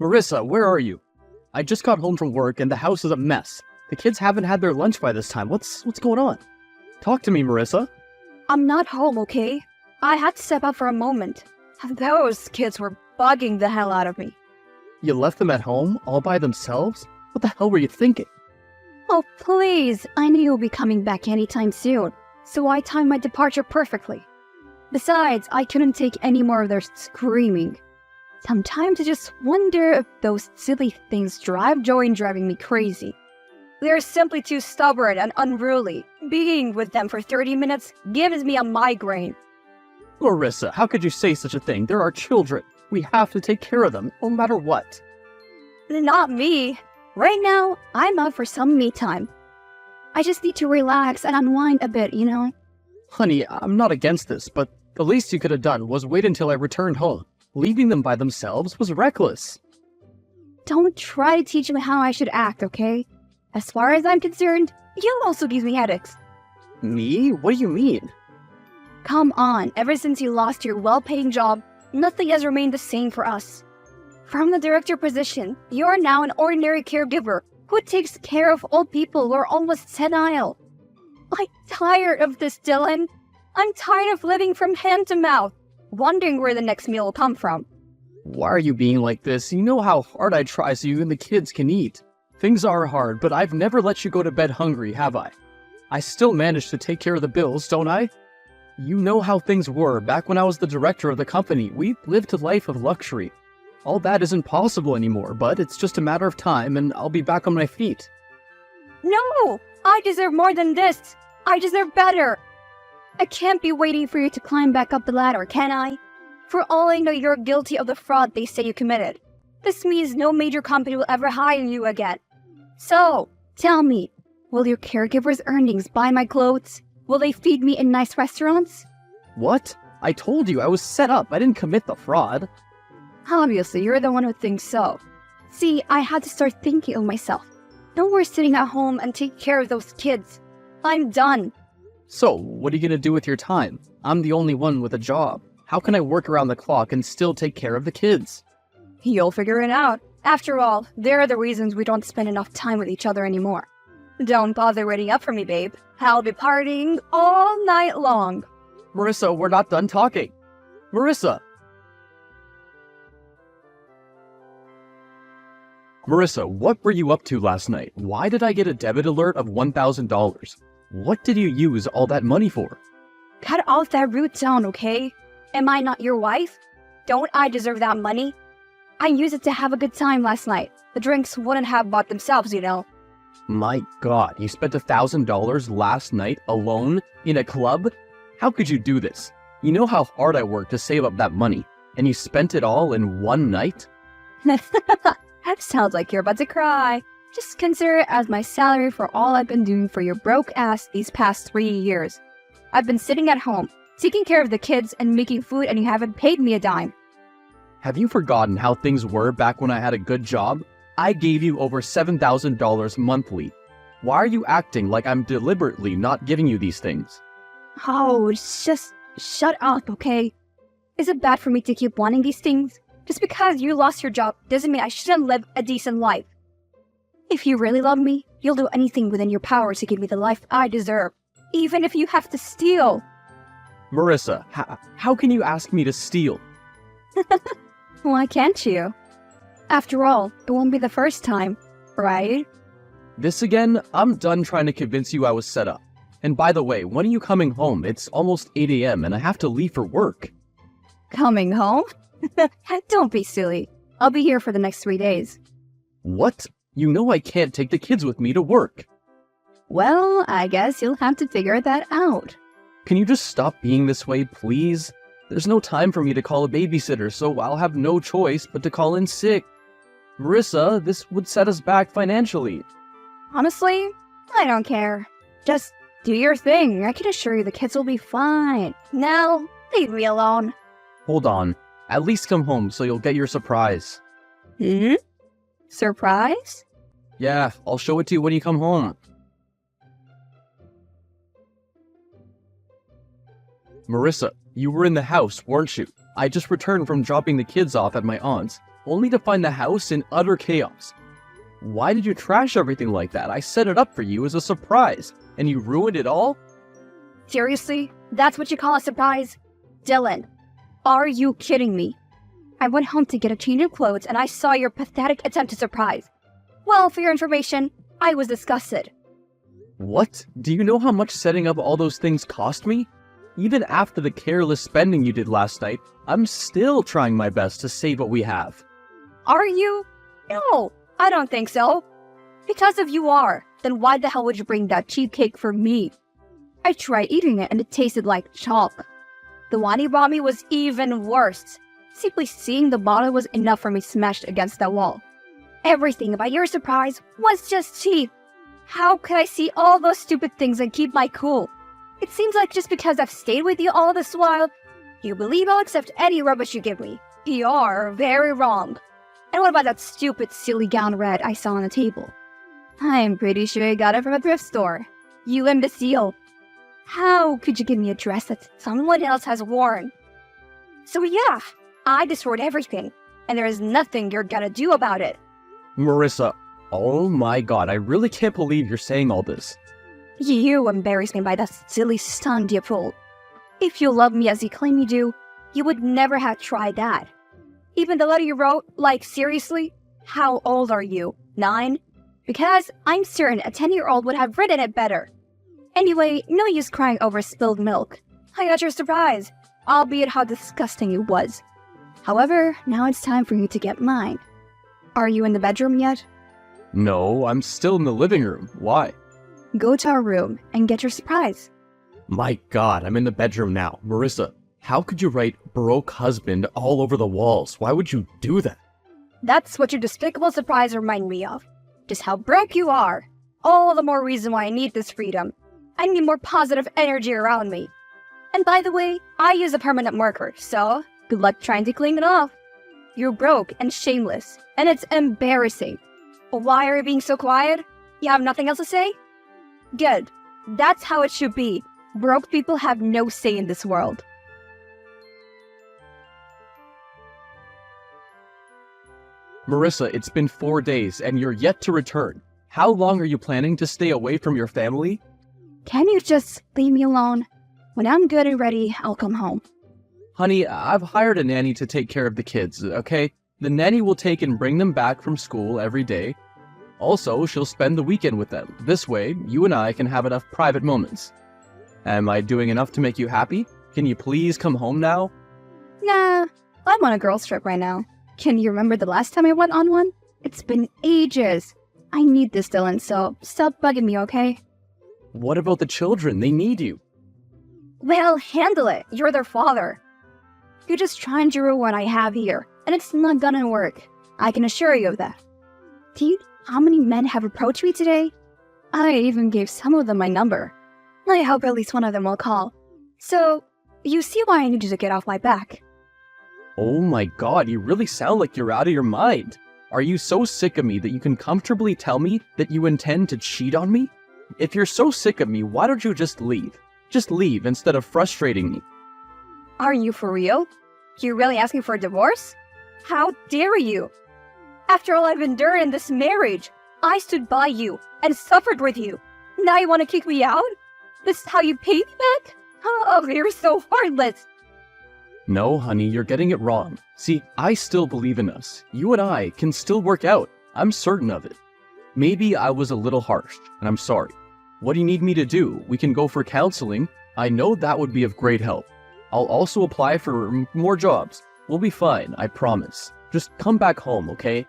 Marissa, where are you? I just got home from work and the house is a mess. The kids haven't had their lunch by this time. What's going on? Talk to me, Marissa. I'm not home, okay? I had to step out for a moment. Those kids were bugging the hell out of me. You left them at home, all by themselves? What the hell were you thinking? Oh, please. I knew you'll be coming back anytime soon, so I timed my departure perfectly. Besides, I couldn't take any more of their screaming. Sometimes I just wonder if those silly things drive Joey and driving me crazy. They're simply too stubborn and unruly. Being with them for 30 minutes gives me a migraine. Marissa, how could you say such a thing? There are children. We have to take care of them, no matter what. Not me. Right now, I'm out for some me time. I just need to relax and unwind a bit, you know? Honey, I'm not against this, but the least you could have done was wait until I returned home. Leaving them by themselves was reckless. Don't try to teach me how I should act, okay? As far as I'm concerned, you also give me headaches. Me? What do you mean? Come on, ever since you lost your well-paying job, nothing has remained the same for us. From the director position, you are now an ordinary caregiver who takes care of old people who are almost senile. I'm tired of this, Dylan. I'm tired of living from hand to mouth, wondering where the next meal will come from. Why are you being like this? You know how hard I try so you and the kids can eat. Things are hard, but I've never let you go to bed hungry, have I? I still manage to take care of the bills, don't I? You know how things were back when I was the director of the company. We lived a life of luxury. All that isn't possible anymore, but it's just a matter of time and I'll be back on my feet. No! I deserve more than this! I deserve better! I can't be waiting for you to climb back up the ladder, can I? For all I know, you're guilty of the fraud they say you committed. This means no major company will ever hire you again. So, tell me, will your caregiver's earnings buy my clothes? Will they feed me in nice restaurants? What? I told you I was set up. I didn't commit the fraud. Obviously, you're the one who thinks so. See, I had to start thinking of myself. No more sitting at home and taking care of those kids. I'm done. So, what are you gonna do with your time? I'm the only one with a job. How can I work around the clock and still take care of the kids? You'll figure it out. After all, there are the reasons we don't spend enough time with each other anymore. Don't bother waiting up for me, babe. I'll be partying all night long. Marissa, we're not done talking. Marissa! Marissa, what were you up to last night? Why did I get a debit alert of $1,000? What did you use all that money for? Cut off that rude tone, okay? Am I not your wife? Don't I deserve that money? I used it to have a good time last night. The drinks wouldn't have bought themselves, you know. My God, you spent $1,000 last night alone in a club? How could you do this? You know how hard I worked to save up that money, and you spent it all in one night? That sounds like you're about to cry. Just consider it as my salary for all I've been doing for your broke ass these past 3 years. I've been sitting at home, taking care of the kids and making food, and you haven't paid me a dime. Have you forgotten how things were back when I had a good job? I gave you over $7,000 monthly. Why are you acting like I'm deliberately not giving you these things? Oh, just shut up, okay? Is it bad for me to keep wanting these things? Just because you lost your job doesn't mean I shouldn't live a decent life. If you really love me, you'll do anything within your power to give me the life I deserve, even if you have to steal. Marissa, how can you ask me to steal? Why can't you? After all, it won't be the first time, right? This again? I'm done trying to convince you I was set up. And by the way, when are you coming home? It's almost 8 a.m. and I have to leave for work. Coming home? Don't be silly. I'll be here for the next 3 days. What? You know I can't take the kids with me to work. Well, I guess you'll have to figure that out. Can you just stop being this way, please? There's no time for me to call a babysitter, so I'll have no choice but to call in sick. Marissa, this would set us back financially. Honestly, I don't care. Just do your thing. I can assure you the kids will be fine. Now, leave me alone. Hold on. At least come home so you'll get your surprise. Surprise? Yeah, I'll show it to you when you come home. Marissa, you were in the house, weren't you? I just returned from dropping the kids off at my aunt's. only to find the house in utter chaos. Why did you trash everything like that? I set it up for you as a surprise, and you ruined it all? Seriously? That's what you call a surprise? Dylan, are you kidding me? I went home to get a change of clothes and I saw your pathetic attempt to surprise. Well, for your information, I was disgusted. What? Do you know how much setting up all those things cost me? Even after the careless spending you did last night, I'm still trying my best to save what we have. Are you? No, I don't think so. Because if you are, then why the hell would you bring that cheesecake for me? I tried eating it and it tasted like chalk. The one you brought me was even worse. Simply seeing the bottle was enough for me smashed against that wall. Everything about your surprise was just cheap. How could I see all those stupid things and keep my cool? It seems like just because I've stayed with you all this while, you believe I'll accept any rubbish you give me. You're very wrong. And what about that stupid silly gown red I saw on the table? I'm pretty sure you got it from a thrift store. You imbecile. How could you give me a dress that someone else has worn? So yeah, I destroyed everything, and there is nothing you're gonna do about it. Marissa, oh my god, I really can't believe you're saying all this. You embarrass me by that silly stunt you pulled. If you love me as you claim you do, you would never have tried that. Even the letter you wrote, like seriously? How old are you? 9? Because I'm certain a 10-year-old would have written it better. Anyway, no use crying over spilled milk. I got your surprise, albeit how disgusting it was. However, now it's time for you to get mine. Are you in the bedroom yet? No, I'm still in the living room. Why? Go to our room and get your surprise. My god, I'm in the bedroom now. Marissa, how could you write broke husband all over the walls? Why would you do that? That's what your despicable surprise reminded me of. Just how broke you are. All the more reason why I need this freedom. I need more positive energy around me. And by the way, I use a permanent marker, so good luck trying to clean it off. You're broke and shameless, and it's embarrassing. Why are you being so quiet? You have nothing else to say? Good. That's how it should be. Broke people have no say in this world. Marissa, it's been 4 days and you're yet to return. How long are you planning to stay away from your family? Can you just leave me alone? When I'm good and ready, I'll come home. Honey, I've hired a nanny to take care of the kids, okay? The nanny will take and bring them back from school every day. Also, she'll spend the weekend with them. This way, you and I can have enough private moments. Am I doing enough to make you happy? Can you please come home now? Nah, I'm on a girls' trip right now. Can you remember the last time I went on one? It's been ages. I need this, Dylan, so stop bugging me, okay? What about the children? They need you. Well, handle it. You're their father. You're just trying to ruin what I have here, and it's not gonna work. I can assure you of that. Do you know how many men have approached me today? I even gave some of them my number. I hope at least one of them will call. So, you see why I need you to get off my back. Oh my god, you really sound like you're out of your mind. Are you so sick of me that you can comfortably tell me that you intend to cheat on me? If you're so sick of me, why don't you just leave? Just leave instead of frustrating me. Are you for real? You're really asking for a divorce? How dare you? After all I've endured in this marriage, I stood by you and suffered with you. Now you want to kick me out? This is how you pay me back? Oh, you're so heartless. No, honey, you're getting it wrong. See, I still believe in us. You and I can still work out. I'm certain of it. Maybe I was a little harsh, and I'm sorry. What do you need me to do? We can go for counseling. I know that would be of great help. I'll also apply for more jobs. We'll be fine, I promise. Just come back home, okay?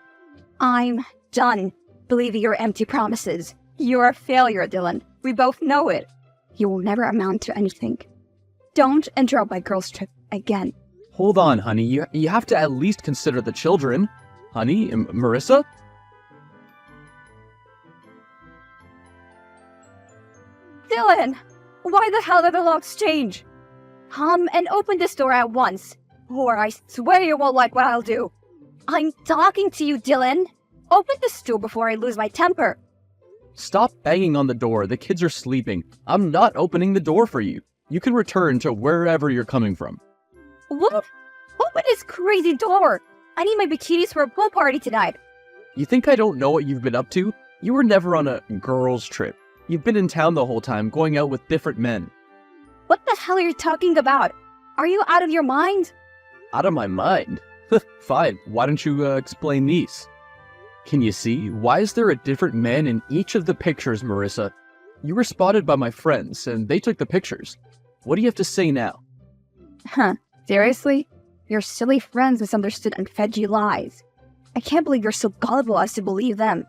I'm done believing your empty promises. You're a failure, Dylan. We both know it. You will never amount to anything. Don't interrupt my girls' trip again. Hold on, honey. You have to at least consider the children. Honey, Marissa? Dylan! Why the hell did the locks change? Come and open this door at once, or I swear you won't like what I'll do. I'm talking to you, Dylan. Open this door before I lose my temper. Stop banging on the door. The kids are sleeping. I'm not opening the door for you. You can return to wherever you're coming from. What? Open this crazy door! I need my bikinis for a pool party tonight. You think I don't know what you've been up to? You were never on a girls' trip. You've been in town the whole time, going out with different men. What the hell are you talking about? Are you out of your mind? Out of my mind? Fine, why don't you explain these? Can you see? Why is there a different man in each of the pictures, Marissa? You were spotted by my friends, and they took the pictures. What do you have to say now? Huh, seriously? Your silly friends misunderstood and fed you lies. I can't believe you're so gullible as to believe them.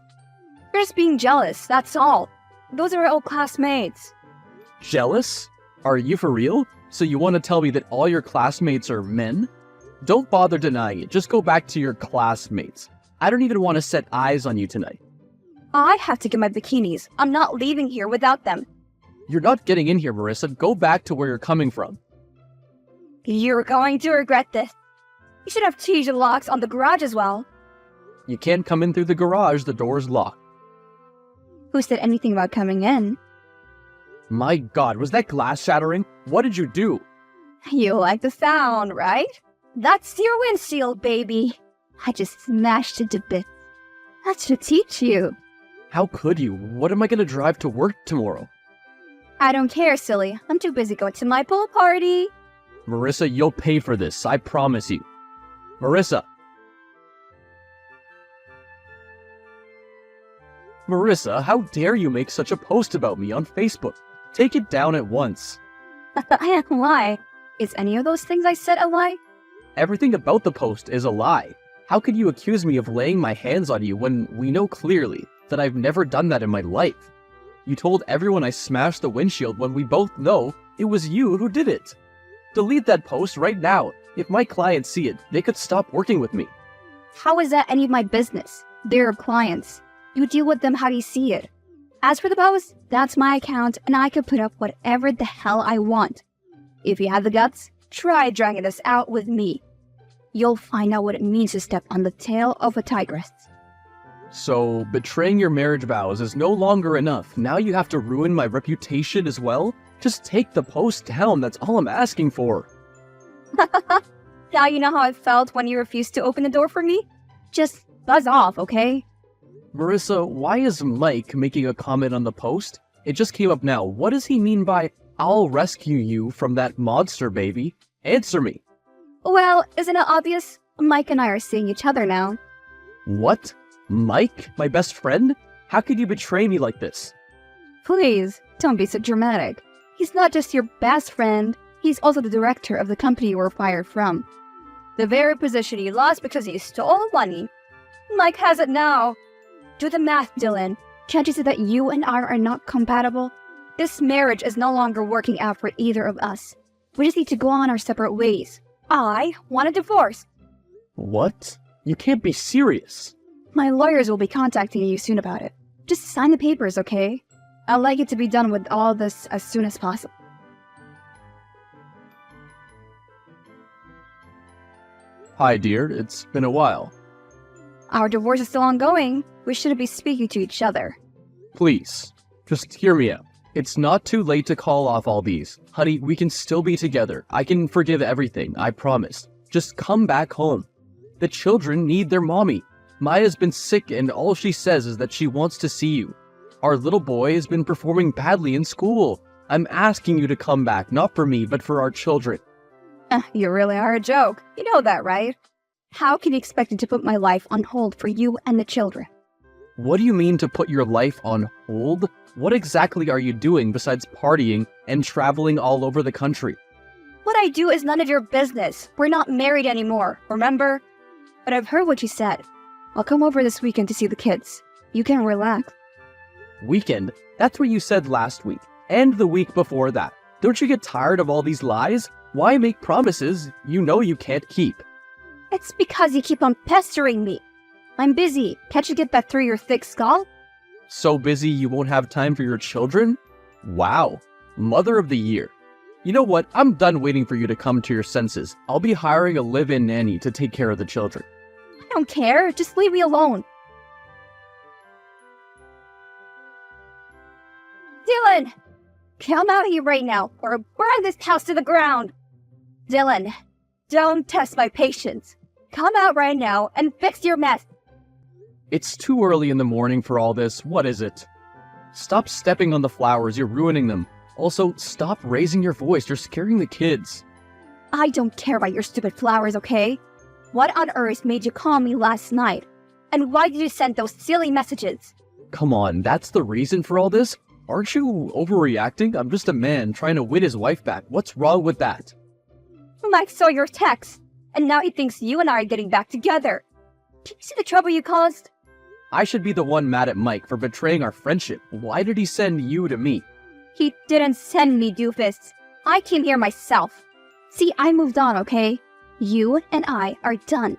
You're just being jealous, that's all. Those are old classmates. Jealous? Are you for real? So you want to tell me that all your classmates are men? Don't bother denying it, just go back to your classmates. I don't even want to set eyes on you tonight. I have to get my bikinis. I'm not leaving here without them. You're not getting in here, Marissa. Go back to where you're coming from. You're going to regret this. You should have changed the locks on the garage as well. You can't come in through the garage, the door's locked. Who said anything about coming in? My god, was that glass shattering? What did you do? You like the sound, right? That's your windshield, baby. I just smashed it to bits. That should teach you. How could you? What am I gonna drive to work tomorrow? I don't care, silly. I'm too busy going to my pool party. Marissa, you'll pay for this, I promise you. Marissa! Marissa, how dare you make such a post about me on Facebook? Take it down at once. I am a lie. Is any of those things I said a lie? Everything about the post is a lie. How could you accuse me of laying my hands on you when we know clearly that I've never done that in my life? You told everyone I smashed the windshield when we both know it was you who did it. Delete that post right now. If my clients see it, they could stop working with me. How is that any of my business? They're your clients. You deal with them how you see it. As for the post, that's my account and I can put up whatever the hell I want. If you have the guts, try dragging this out with me. You'll find out what it means to step on the tail of a tigress. So, betraying your marriage vows is no longer enough. Now you have to ruin my reputation as well? Just take the post down, that's all I'm asking for. Now you know how I felt when you refused to open the door for me? Just buzz off, okay? Marissa, why is Mike making a comment on the post? It just came up now. What does he mean by, I'll rescue you from that monster, baby? Answer me. Well, isn't it obvious? Mike and I are seeing each other now. What? Mike? My best friend? How could you betray me like this? Please, don't be so dramatic. He's not just your best friend, he's also the director of the company you were fired from. The very position you lost because you stole money. Mike has it now. Do the math, Dylan. Can't you see that you and I are not compatible? This marriage is no longer working out for either of us. We just need to go on our separate ways. I want a divorce. What? You can't be serious. My lawyers will be contacting you soon about it. Just sign the papers, okay? I'd like it to be done with all this as soon as possible. Hi, dear. It's been a while. Our divorce is still ongoing. We shouldn't be speaking to each other. Please, just hear me out. It's not too late to call off all these. Honey, we can still be together. I can forgive everything, I promise. Just come back home. The children need their mommy. Maya's been sick and all she says is that she wants to see you. Our little boy has been performing badly in school. I'm asking you to come back, not for me, but for our children. You really are a joke. You know that, right? How can you expect me to put my life on hold for you and the children? What do you mean to put your life on hold? What exactly are you doing besides partying and traveling all over the country? What I do is none of your business. We're not married anymore, remember? But I've heard what you said. I'll come over this weekend to see the kids. You can relax. Weekend? That's what you said last week, and the week before that. Don't you get tired of all these lies? Why make promises you know you can't keep? It's because you keep on pestering me. I'm busy. Can't you get that through your thick skull? So busy you won't have time for your children? Wow. Mother of the Year. You know what? I'm done waiting for you to come to your senses. I'll be hiring a live-in nanny to take care of the children. I don't care. Just leave me alone. Dylan! Come out here right now, or I'll burn this house to the ground! Dylan, don't test my patience. Come out right now and fix your mess. It's too early in the morning for all this. What is it? Stop stepping on the flowers. You're ruining them. Also, stop raising your voice. You're scaring the kids. I don't care about your stupid flowers, okay? What on earth made you call me last night? And why did you send those silly messages? Come on, that's the reason for all this? Aren't you overreacting? I'm just a man trying to win his wife back. What's wrong with that? Mike saw your text, and now he thinks you and I are getting back together. Do you see the trouble you caused? I should be the one mad at Mike for betraying our friendship. Why did he send you to me? He didn't send me, doofus. I came here myself. See, I moved on, okay? You and I are done.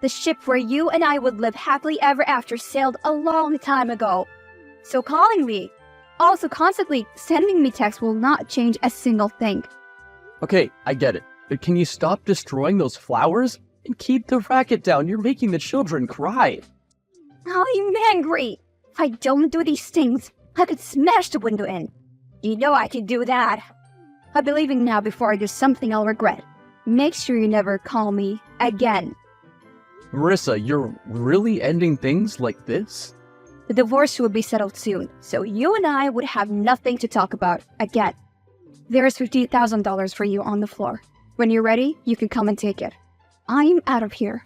The ship where you and I would live happily ever after sailed a long time ago. So calling me, also constantly sending me texts will not change a single thing. Okay, I get it. But can you stop destroying those flowers? And keep the racket down. You're making the children cry. I'm angry. If I don't do these things, I could smash the window in. You know I can do that. I'll be leaving now before I do something I'll regret. Make sure you never call me again. Marissa, you're really ending things like this? The divorce will be settled soon, so you and I would have nothing to talk about again. There's $50,000 for you on the floor. When you're ready, you can come and take it. I'm out of here.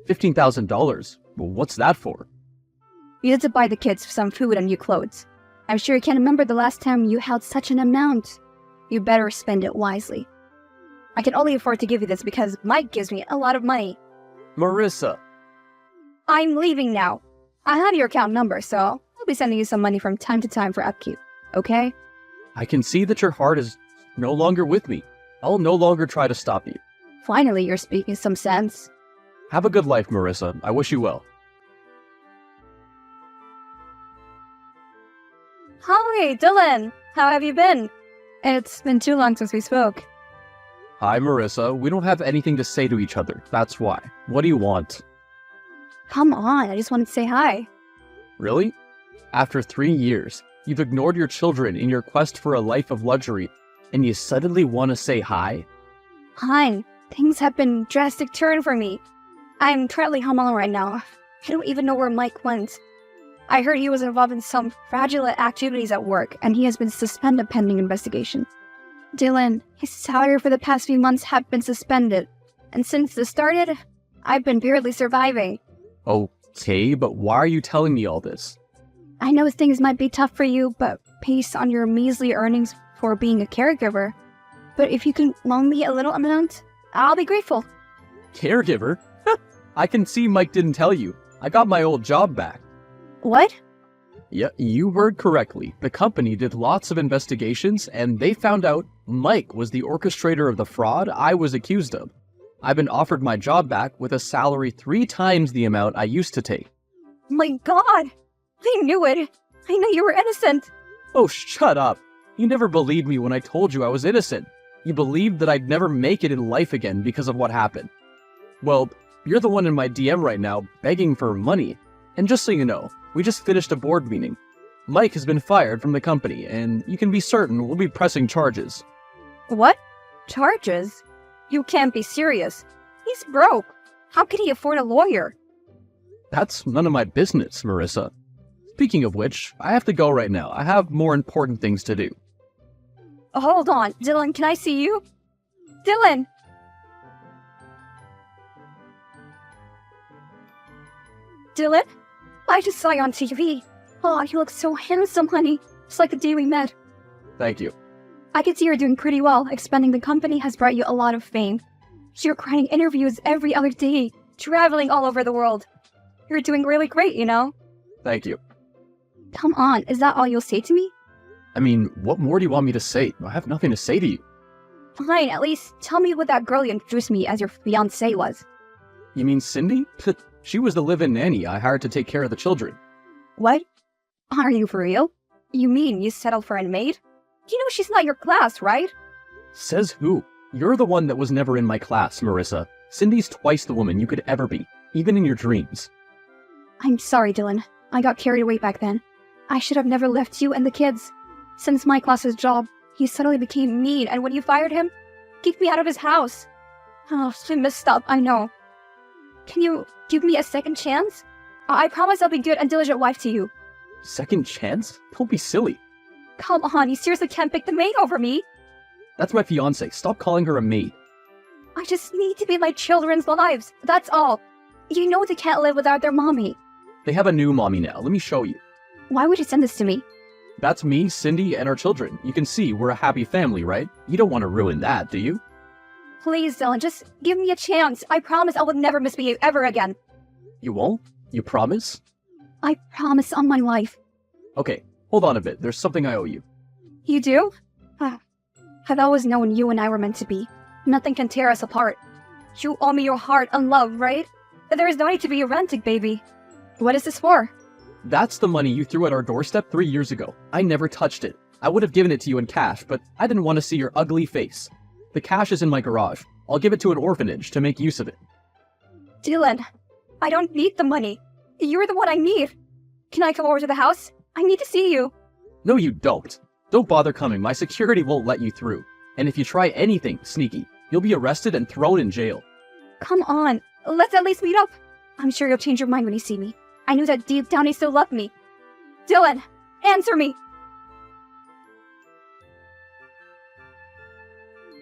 $15,000? Well, what's that for? You need to buy the kids some food and new clothes. I'm sure you can't remember the last time you held such an amount. You better spend it wisely. I can only afford to give you this because Mike gives me a lot of money. Marissa! I'm leaving now. I have your account number, so I'll be sending you some money from time to time for upkeep, okay? I can see that your heart is no longer with me. I'll no longer try to stop you. Finally, you're speaking some sense. Have a good life, Marissa. I wish you well. Hi, Dylan! How have you been? It's been too long since we spoke. Hi, Marissa. We don't have anything to say to each other. That's why. What do you want? Come on, I just wanted to say hi. Really? After 3 years, you've ignored your children in your quest for a life of luxury, and you suddenly want to say hi? Hon, things have been drastic turn for me. I'm currently home alone right now. I don't even know where Mike went. I heard he was involved in some fraudulent activities at work, and he has been suspended pending investigation. Dylan, his salary for the past few months have been suspended, and since this started, I've been barely surviving. Okay, but why are you telling me all this? I know things might be tough for you, but based on your measly earnings for being a caregiver. But if you can loan me a little amount, I'll be grateful. Caregiver? I can see Mike didn't tell you. I got my old job back. What? Yeah, you heard correctly. The company did lots of investigations, and they found out Mike was the orchestrator of the fraud I was accused of. I've been offered my job back with a salary 3 times the amount I used to take. My God! I knew it! I knew you were innocent! Oh, shut up! You never believed me when I told you I was innocent. You believed that I'd never make it in life again because of what happened. Well, you're the one in my DM right now begging for money. And just so you know, we just finished a board meeting. Mike has been fired from the company, and you can be certain we'll be pressing charges. What? Charges? You can't be serious. He's broke. How could he afford a lawyer? That's none of my business, Marissa. Speaking of which, I have to go right now. I have more important things to do. Hold on, Dylan, can I see you? Dylan! Dylan? I just saw you on TV. Oh, you look so handsome, honey. Just like the day we met. Thank you. I can see you're doing pretty well. Expanding the company has brought you a lot of fame. You're granting interviews every other day, traveling all over the world. You're doing really great, you know? Thank you. Come on, is that all you'll say to me? I mean, what more do you want me to say? I have nothing to say to you. Fine, at least tell me what that girl you introduced me as your fiancée was. You mean Cindy? She was the live-in nanny I hired to take care of the children. What? Are you for real? You mean you settled for a maid? You know she's not your class, right? Says who? You're the one that was never in my class, Marissa. Cindy's twice the woman you could ever be, even in your dreams. I'm sorry, Dylan. I got carried away back then. I should have never left you and the kids. Since Mike lost his job, he suddenly became mean, and when you fired him, kicked me out of his house. Oh, I messed up, I know. Can you give me a second chance? I promise I'll be good and diligent wife to you. Second chance? Don't be silly. Come on, you seriously can't pick the maid over me. That's my fiancée. Stop calling her a maid. I just need to be my children's lives. That's all. You know they can't live without their mommy. They have a new mommy now. Let me show you. Why would you send this to me? That's me, Cindy, and our children. You can see we're a happy family, right? You don't want to ruin that, do you? Please, Dylan, just give me a chance. I promise I will never misbehave ever again. You won't? You promise? I promise on my life. Okay, hold on a bit. There's something I owe you. You do? I've always known you and I were meant to be. Nothing can tear us apart. You owe me your heart and love, right? There is no need to be romantic, baby. What is this for? That's the money you threw at our doorstep 3 years ago. I never touched it. I would have given it to you in cash, but I didn't want to see your ugly face. The cash is in my garage. I'll give it to an orphanage to make use of it. Dylan, I don't need the money. You're the one I need. Can I come over to the house? I need to see you. No, you don't. Don't bother coming. My security won't let you through. And if you try anything sneaky, you'll be arrested and thrown in jail. Come on, let's at least meet up. I'm sure you'll change your mind when you see me. I knew that deep down you still loved me. Dylan, answer me.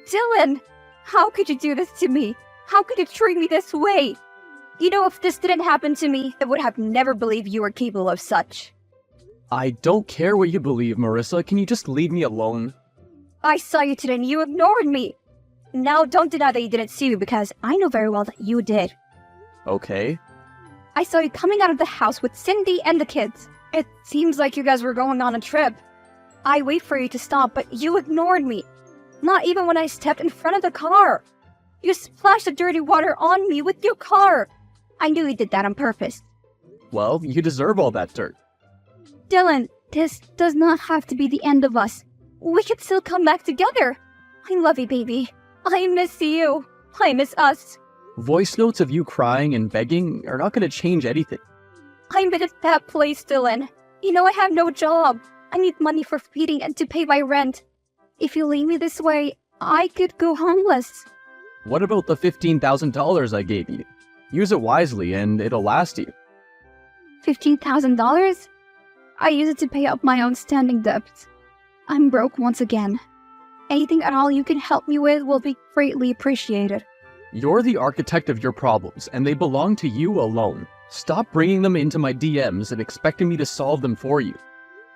Dylan, how could you do this to me? How could you treat me this way? You know, if this didn't happen to me, I would have never believed you were capable of such. I don't care what you believe, Marissa. Can you just leave me alone? I saw you today and you ignored me. Now don't deny that you didn't see me because I know very well that you did. Okay. I saw you coming out of the house with Cindy and the kids. It seems like you guys were going on a trip. I wait for you to stop, but you ignored me. Not even when I stepped in front of the car. You splashed the dirty water on me with your car. I knew you did that on purpose. Well, you deserve all that dirt. Dylan, this does not have to be the end of us. We can still come back together. I love you, baby. I miss you. I miss us. Voice notes of you crying and begging are not going to change anything. I'm in a bad place, Dylan. You know I have no job. I need money for feeding and to pay my rent. If you leave me this way, I could go homeless. What about the $15,000 I gave you? Use it wisely and it'll last you. $15,000? I use it to pay up my own standing debts. I'm broke once again. Anything at all you can help me with will be greatly appreciated. You're the architect of your problems, and they belong to you alone. Stop bringing them into my DMs and expecting me to solve them for you.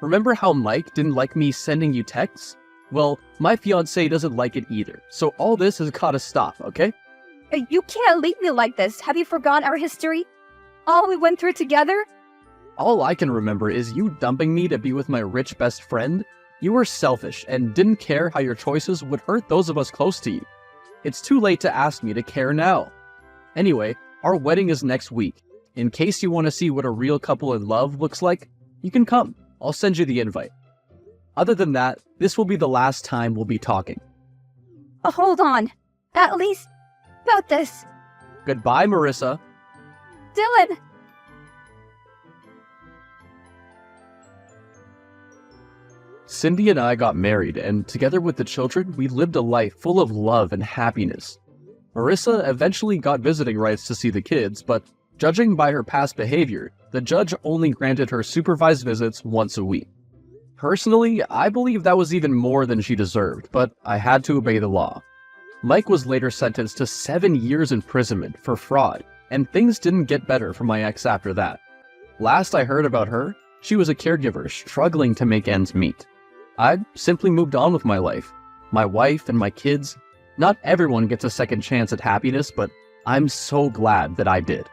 Remember how Mike didn't like me sending you texts? Well, my fiancé doesn't like it either, so all this has gotta stop, okay? You can't leave me like this. Have you forgotten our history? All we went through together? All I can remember is you dumping me to be with my rich best friend. You were selfish and didn't care how your choices would hurt those of us close to you. It's too late to ask me to care now. Anyway, our wedding is next week. In case you want to see what a real couple in love looks like, you can come. I'll send you the invite. Other than that, this will be the last time we'll be talking. Hold on. At least about this. Goodbye, Marissa. Dylan! Cindy and I got married, and together with the children, we lived a life full of love and happiness. Marissa eventually got visiting rights to see the kids, but judging by her past behavior, the judge only granted her supervised visits once a week. Personally, I believe that was even more than she deserved, but I had to obey the law. Mike was later sentenced to 7 years imprisonment for fraud, and things didn't get better for my ex after that. Last I heard about her, she was a caregiver struggling to make ends meet. I simply moved on with my life, my wife and my kids. Not everyone gets a second chance at happiness, but I'm so glad that I did.